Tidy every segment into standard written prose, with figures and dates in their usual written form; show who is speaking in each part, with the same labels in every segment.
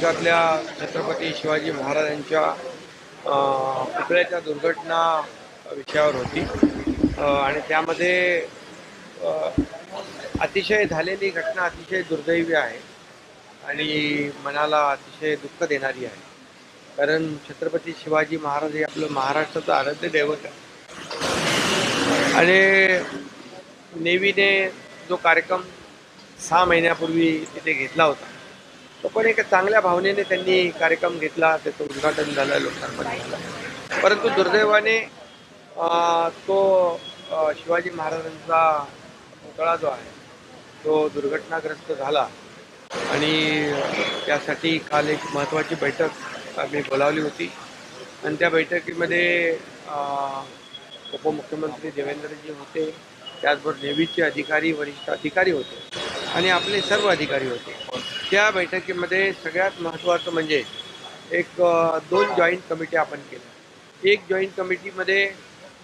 Speaker 1: नाशिकातल्या छत्रपती शिवाजी महाराजांच्या पुतळ्याच्या दुर्घटना विषयावर होती आणि त्यामध्ये अ, अतिशय झालेली घटना अतिशय दुर्दैवी आहे आणि मनाला अतिशय दुःख देणारी आहे. कारण छत्रपती शिवाजी महाराज हे आपलं महाराष्ट्राचं आराध्य दैवत आहे आणि नेव्हीने जो कार्यक्रम 6 महिन्यापूर्वी तिथे घेतला होता, तो पण एका चांगल्या भावनेने त्यांनी कार्यक्रम घेतला, त्याचं उद्घाटन झालं, लोकार्पण झालं. परंतु दुर्दैवाने तो शिवाजी महाराजांचा पुतळा जो आहे तो दुर्घटनाग्रस्त झाला आणि त्यासाठी काल एक महत्त्वाची बैठक आम्ही बोलावली होती आणि त्या बैठकीमध्ये उपमुख्यमंत्री देवेंद्रजी होते, त्याचबरोबर नेव्हीचे अधिकारी, वरिष्ठ अधिकारी होते आणि आपले सर्व अधिकारी होते. त्या बैठकीमध्ये सगळ्यात महत्त्वाचं म्हणजे एक 2 जॉईंट कमिटी आपण केल्या. एक जॉईंट कमिटीमध्ये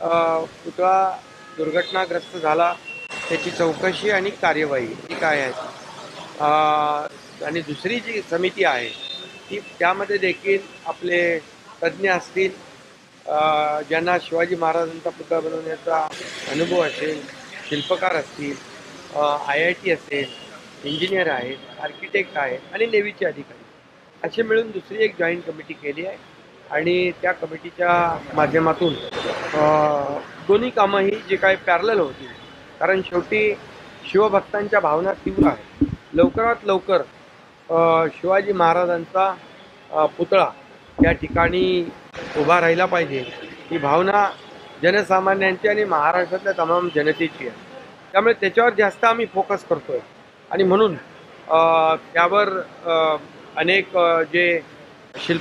Speaker 1: पुतळा दुर्घटनाग्रस्त झाला त्याची चौकशी आणि कार्यवाही ही काय आहे, आणि दुसरी जी समिती आहे ती त्यामध्ये देखील आपले तज्ज्ञ असतील, ज्यांना शिवाजी महाराजांचा पुतळा बनवण्याचा अनुभव असेल, शिल्पकार असतील, IIT असेल, इंजिनियर आहेत, आर्किटेक्ट आहेत आणि नेव्हीचे अधिकारी असे मिळून दुसरी एक जॉईंट कमिटी केली आहे आणि त्या कमिटीच्या माध्यमातून दोन्ही कामं ही जी काही पॅरलल होती, कारण शेवटी शिवभक्तांच्या भावना तीव्र आहेत. लवकरात लवकर शिवाजी महाराजांचा पुतळा या ठिकाणी उभा राहिला पाहिजे ही भावना जनसामान्यांची आणि महाराष्ट्रातल्या तमाम जनतेची आहे. त्यामुळे त्याच्यावर जास्त आम्ही फोकस करतोय आणि म्हणून त्यावर अनेक जे शिल्प